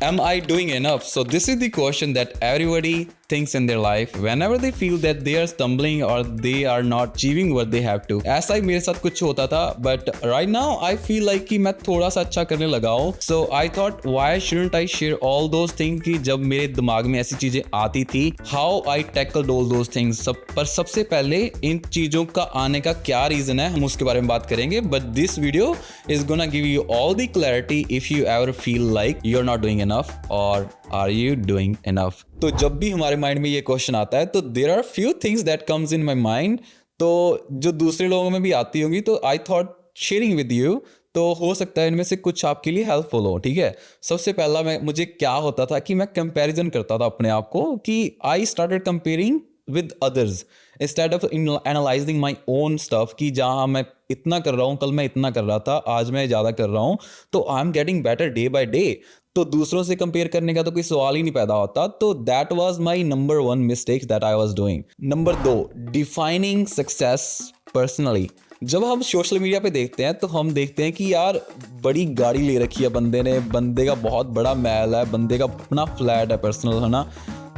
Am I doing enough? So this is the question that everybody thinks in their life whenever they feel that they are stumbling or they are not achieving what they have to. ऐसा ही मेरे साथ कुछ होता था, but right now I feel like कि मैं थोड़ा सा अच्छा करने लगा हूँ. So I thought why shouldn't I share all those things कि जब मेरे दिमाग में ऐसी चीजें आती थी, how I tackled all those things. पर सबसे पहले इन चीजों का आने का क्या रीजन है, हम उसके बारे में बात करेंगे. But this video is gonna give you all the clarity if you ever feel like you're not doing enough or are you doing enough. तो जब भी हमारे माइंड में ये क्वेश्चन आता है तो there are few things that comes in my mind, तो जो दूसरे लोगों में भी आती होंगी, तो I thought sharing with you. तो हो सकता है इनमें से कुछ आपके लिए हेल्पफुल हो. ठीक है, सबसे पहला मुझे क्या होता था कि मैं कंपैरिजन करता था अपने आप को, कि I started comparing with others instead of analyzing my own stuff कि जहाँ मैं इतना कर रहा हूँ, कल मैं इतना कर रहा था, आज मैं ज़्यादा कर रहा हूँ, तो I am getting better day by day. तो दूसरों से कंपेयर करने का तो कोई सवाल ही नहीं पैदा होता. तो that was my number 1 mistake that I was doing. Number 2, defining success personally. जब हम सोशल मीडिया पे देखते हैं तो हम देखते हैं कि यार बड़ी गाड़ी ले रखी है बंदे ने, बंदे का बहुत बड़ा महल है, बंदे का अपना फ्लैट है पर्सनल, है ना.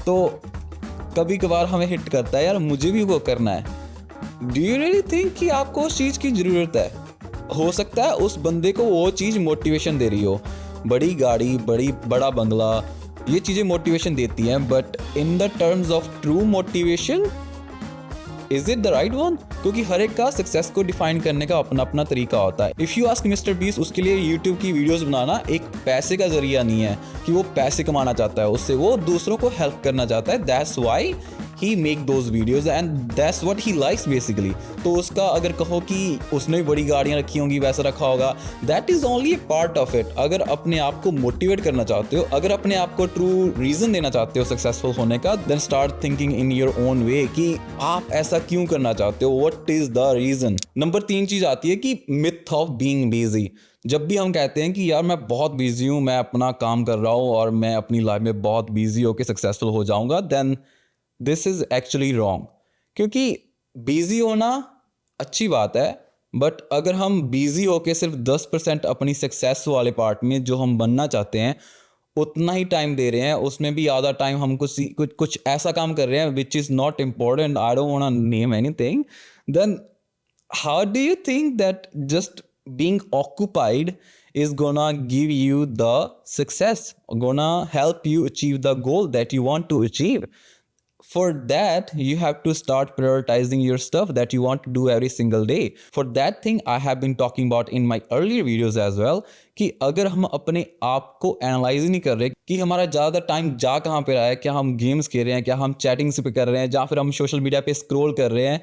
तो कभी कभार हमें हिट करता है यार मुझे भी वो करना है. डू यू रियली थिंक कि आपको उस चीज़ की ज़रूरत है? हो सकता है उस बंदे को वो चीज़ मोटिवेशन दे रही हो, बड़ी गाड़ी, बड़ा बंगला, ये चीज़ें मोटिवेशन देती हैं, but in the terms of true motivation is it the right one? क्योंकि हर एक का सक्सेस को डिफाइन करने का अपना अपना तरीका होता है. If you ask mister beast, उसके लिए यूट्यूब की वीडियोस बनाना एक पैसे का जरिया नहीं है कि वो पैसे कमाना चाहता है, उससे वो दूसरों को हेल्प करना चाहता है. That's why he make those videos and that's what he likes basically. तो उसका अगर कहो कि उसने बड़ी गाड़ियाँ रखी होंगी, वैसा रखा होगा, that is only A part of it. अगर अपने आप को मोटिवेट करना चाहते हो, अगर अपने आप को ट्रू रीज़न देना चाहते हो सक्सेसफुल होने का, then start thinking in your own way कि आप ऐसा क्यों करना चाहते हो, what is the reason. Number 3 चीज़ आती है कि मिथ ऑफ बीइंग बिजी. जब भी हम कहते हैं कि यार मैं बहुत बिजी हूँ, मैं अपना काम कर रहा हूँ और मैं अपनी लाइफ में बहुत बिजी होकर सक्सेसफुल हो जाऊँगा, then this is actually wrong. क्योंकि बिजी होना अच्छी बात है, बट अगर हम बिजी होके सिर्फ 10% अपनी सक्सेस वाले पार्ट में जो हम बनना चाहते हैं उतना ही टाइम दे रहे हैं, उसमें भी आधा टाइम हम कुछ ऐसा काम कर रहे हैं which is not important, I don't want to name anything, then how do you think that just being occupied is gonna give you the success, gonna help you achieve the goal that you want to achieve? For that you have to start prioritizing your stuff that you want to do every single day. For that thing I have been talking about in my earlier videos as well, कि अगर हम अपने आप को analyse ही नहीं कर रहे कि हमारा ज़्यादा टाइम जा कहाँ पे रहा है, क्या हम गेम्स खेल रहे हैं, क्या हम चैटिंग्स पे कर रहे हैं, या फिर हम सोशल मीडिया पे स्क्रॉल कर रहे हैं,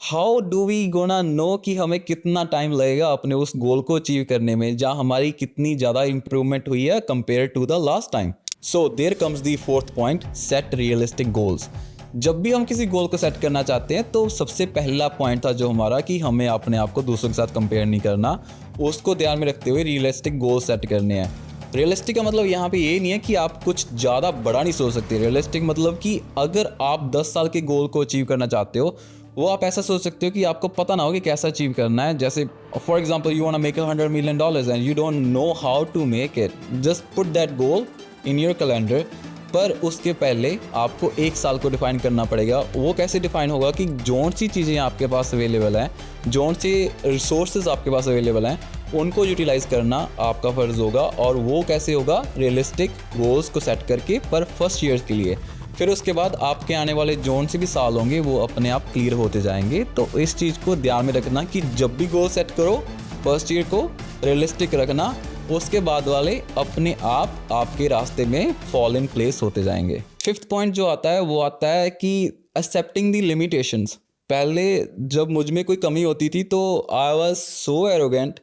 how do we gonna know कि हमें कितना टाइम लगेगा अपने उस गोल को अचीव करने में, जहाँ हमारी कितनी ज़्यादा इंप्रूवमेंट हुई है compare to the last time. So there comes the 4th point, set realistic goals. जब भी हम किसी गोल को सेट करना चाहते हैं तो सबसे पहला पॉइंट था जो हमारा कि हमें अपने आप को दूसरों के साथ कंपेयर नहीं करना, उसको ध्यान में रखते हुए रियलिस्टिक गोल सेट करने हैं. रियलिस्टिक का मतलब यहाँ पे ये नहीं है कि आप कुछ ज़्यादा बड़ा नहीं सोच सकते. रियलिस्टिक मतलब कि अगर आप 10 साल के गोल को अचीव करना चाहते हो, वो आप ऐसा सोच सकते हो कि आपको पता ना हो कि कैसा अचीव करना है. जैसे for example you want to make $100 million and you don't know how to make it, just put that goal in your calendar. पर उसके पहले आपको 1 साल को डिफाइन करना पड़ेगा. वो कैसे डिफाइन होगा कि जौन सी चीज़ें आपके पास अवेलेबल हैं, जौन से रिसोर्सेज आपके पास अवेलेबल हैं, उनको यूटिलाइज़ करना आपका फ़र्ज़ होगा. और वो कैसे होगा? रियलिस्टिक गोल्स को सेट करके पर फर्स्ट ईयर के लिए. फिर उसके बाद आपके आने वाले जौन से भी साल होंगे वो अपने आप क्लियर होते जाएंगे. तो इस चीज़ को ध्यान में रखना कि जब भी गोल सेट करो, फर्स्ट ईयर को रियलिस्टिक रखना, उसके बाद वाले अपने आप आपके रास्ते में फॉल इन प्लेस होते जाएंगे. 5th पॉइंट जो आता है वो आता है कि एक्सेप्टिंग द लिमिटेशंस. पहले जब मुझ में कोई कमी होती थी तो आई वाज सो एरोगेंट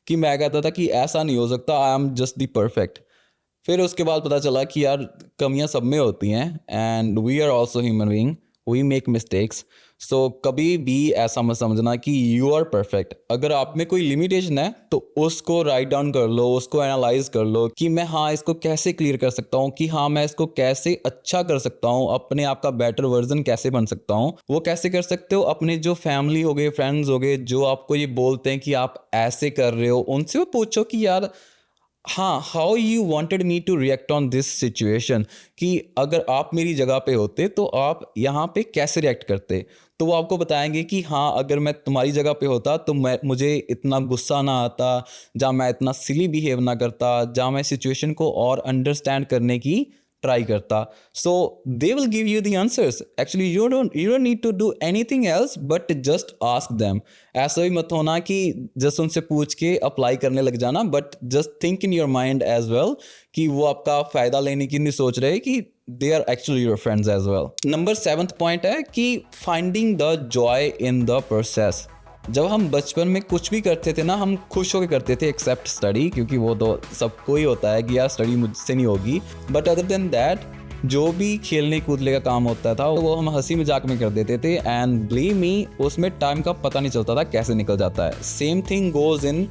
कि मैं कहता था कि ऐसा नहीं हो सकता, I am just the perfect. फिर उसके बाद पता चला कि यार कमियां सब में होती हैं and we are also human being, we make mistakes. So कभी भी ऐसा मत समझना कि यू आर परफेक्ट. अगर आप में कोई लिमिटेशन है तो उसको राइट डाउन कर लो, उसको एनालाइज कर लो कि मैं इसको कैसे क्लियर कर सकता हूँ, कि मैं इसको कैसे अच्छा कर सकता हूँ, अपने आप का बेटर वर्जन कैसे बन सकता हूँ. वो कैसे कर सकते हो? अपने जो फैमिली हो गए, फ्रेंड्स हो गए, जो आपको ये बोलते हैं कि आप ऐसे कर रहे हो, उनसे वो पूछो कि यार हाँ, how you wanted me to react on this situation, कि अगर आप मेरी जगह पे होते तो आप यहाँ पे कैसे रिएक्ट करते। तो वो आपको बताएंगे कि हाँ, अगर मैं तुम्हारी जगह पे होता तो मुझे इतना गुस्सा ना आता, जहाँ मैं इतना सिली बिहेव ना करता, जहाँ मैं सिचुएशन को और अंडरस्टैंड करने की ट्राई करता। So they will give you the answers. Actually you don't need to do anything else but just ask them. ऐसा भी मत होना कि जस्ट उनसे पूछ के अप्लाई करने लग जाना, but just think in your mind as well कि वो आपका फ़ायदा लेने की नहीं सोच रहे, कि they are actually your friends as well. Number 7th point है कि finding the joy in the process. जब हम बचपन में कुछ भी करते थे ना, हम खुश होकर करते थे एक्सेप्ट स्टडी, क्योंकि वो तो सबको ही होता है कि यार स्टडी मुझसे नहीं होगी। बट अदर देन दैट, जो भी खेलने कूदने का काम होता था वो हम हंसी मजाक में कर देते थे, एंड बिलीव मी उसमें टाइम का पता नहीं चलता था कैसे निकल जाता है। Same thing goes in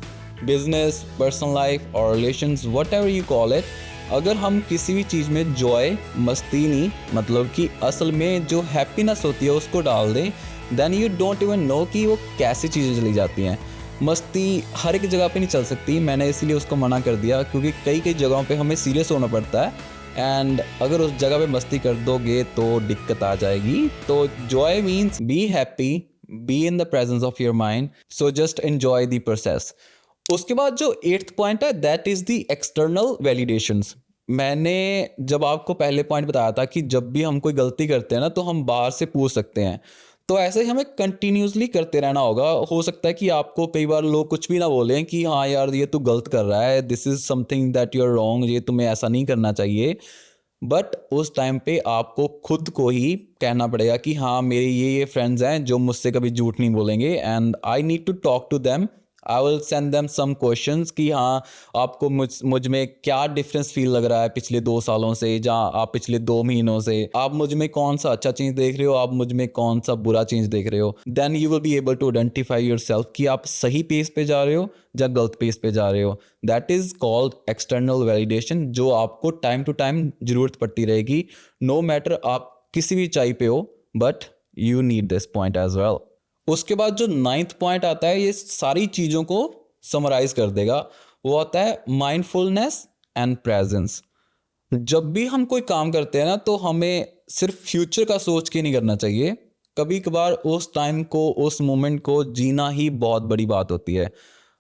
business, personal life और relations, whatever you call it. अगर हम किसी भी चीज़ में जॉय, मस्ती नहीं, मतलब कि असल में जो हैप्पीनेस होती है उसको डाल दें, then you don't even know कि वो कैसी चीज़ें चली जाती हैं। मस्ती हर एक जगह पे नहीं चल सकती, मैंने इसीलिए उसको मना कर दिया, क्योंकि कई कई जगहों पे हमें सीरियस होना पड़ता है, एंड अगर उस जगह पे मस्ती कर दोगे तो दिक्कत आ जाएगी। तो Joy means be happy, be in the presence of your mind, so just enjoy the process. उसके बाद जो 8th पॉइंट है, that is the external validations. मैंने जब आपको पहले पॉइंट बताया था कि जब भी हम कोई गलती करते हैं ना, तो हम बाहर से पूछ सकते हैं। तो ऐसे ही हमें कंटिन्यूसली करते रहना होगा। हो सकता है कि आपको कई बार लोग कुछ भी ना बोलें कि हाँ यार ये तू गलत कर रहा है, this is something that you are wrong, ये तुम्हें ऐसा नहीं करना चाहिए। बट उस टाइम पे आपको खुद को ही कहना पड़ेगा कि हाँ, मेरे ये फ्रेंड्स हैं जो मुझसे कभी झूठ नहीं बोलेंगे, and I need to talk to them. I will send them some questions कि हाँ, आपको मुझ में क्या डिफरेंस फील लग रहा है पिछले 2 सालों से, जहाँ आप पिछले 2 महीनों से, आप मुझ में कौन सा अच्छा चीज़ देख रहे हो, आप मुझ में कौन सा बुरा चीज़ देख रहे हो। Then you will be able to identify yourself कि आप सही पेस पे जा रहे हो या गलत पेस पे जा रहे हो। That is called external validation, जो आपको टाइम टू टाइम ज़रूरत पड़ती रहेगी, नो मैटर आप किसी भी ऊंचाई पे हो, but you need this point as well. उसके बाद जो 9th पॉइंट आता है, ये सारी चीज़ों को समराइज कर देगा। वो आता है माइंडफुलनेस एंड प्रेजेंस। जब भी हम कोई काम करते हैं ना, तो हमें सिर्फ फ्यूचर का सोच के नहीं करना चाहिए। कभी कभार उस टाइम को, उस मोमेंट को जीना ही बहुत बड़ी बात होती है।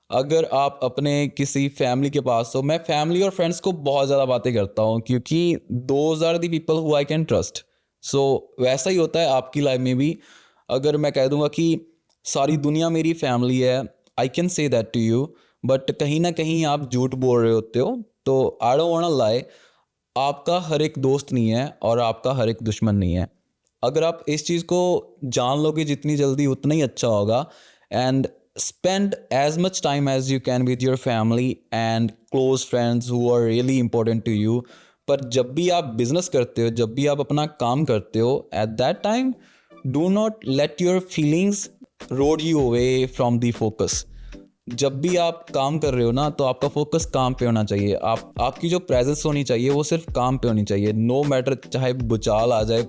अगर आप अपने किसी फैमिली के पास हो, मैं फैमिली और फ्रेंड्स को बहुत ज़्यादा बातें करता हूँ, क्योंकि those are the people who I can trust. So वैसा ही होता है आपकी लाइफ में भी। अगर मैं कह दूंगा कि सारी दुनिया मेरी फैमिली है, I can say that to you, but कहीं ना कहीं आप झूठ बोल रहे होते हो। तो I don't want to lie, आपका हर एक दोस्त नहीं है और आपका हर एक दुश्मन नहीं है। अगर आप इस चीज़ को जान लोगे जितनी जल्दी, उतना ही अच्छा होगा। And spend as much time as you can with your family and close friends who are really important to you। पर जब भी आप बिजनेस करते हो, जब भी आप अपना काम करते हो, at that time do not let your feelings road you away from the focus। जब भी आप काम कर रहे हो ना, तो आपका फोकस काम पे होना चाहिए। आपकी जो प्रेजेंस होनी चाहिए वो सिर्फ काम पे होनी चाहिए। नो मैटर चाहे भूचाल आ जाए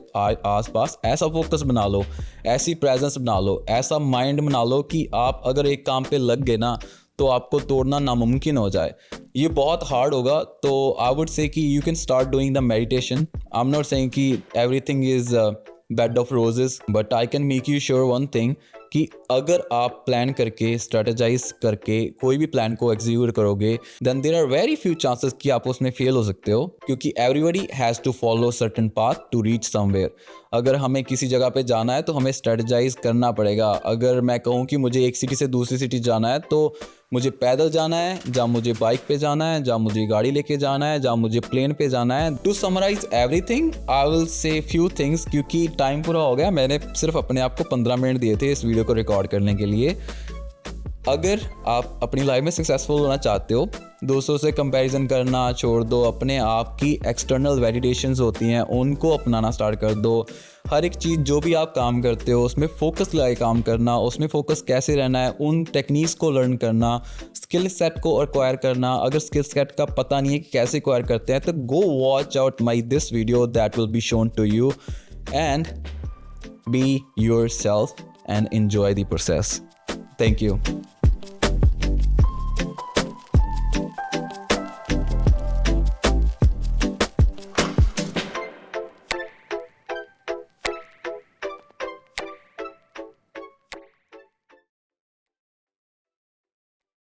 आस पास, ऐसा फोकस बना लो, ऐसी प्रेजेंस बना लो, ऐसा माइंड बना लो कि आप अगर एक काम पे लग गए ना, तो आपको तोड़ना नामुमकिन हो जाए। ये बहुत हार्ड होगा। तो आई वुड से कि you can start doing the meditation. I am not saying कि everything is bed of roses, but I can make you sure one thing, कि अगर आप प्लान करके, स्ट्रेटेजाइज करके कोई भी प्लान को एग्जीक्यूट करोगे, then there are very few chances कि आप उसमें फेल हो सकते हो, क्योंकि everybody has to follow certain path to reach somewhere. अगर हमें किसी जगह पे जाना है तो हमें स्ट्रेटेजाइज करना पड़ेगा। अगर मैं कहूँ कि मुझे एक सिटी से दूसरी सिटी जाना है, तो मुझे पैदल जाना है, जहाँ मुझे बाइक पे जाना है, जहाँ मुझे गाड़ी लेके जाना है, जहाँ मुझे प्लेन पे जाना है। To summarise everything, I will say few things, क्योंकि टाइम पूरा हो गया। मैंने सिर्फ अपने आप को 15 मिनट दिए थे इस वीडियो को रिकॉर्ड करने के लिए। अगर आप अपनी लाइफ में सक्सेसफुल होना चाहते हो, दूसरों से कंपैरिजन करना छोड़ दो, अपने आप की एक्सटर्नल वैलिडेशंस होती हैं उनको अपनाना स्टार्ट कर दो। हर एक चीज़ जो भी आप काम करते हो उसमें फोकस लगाए काम करना, उसमें फोकस कैसे रहना है, उन टेक्निक्स को लर्न करना, स्किल सेट को एक्वायर करना। अगर स्किल सेट का पता नहीं है कि कैसे एक्वायर करते हैं, तो go watch out my this video, that will be shown to you, and be yourself and enjoy the process. Thank you.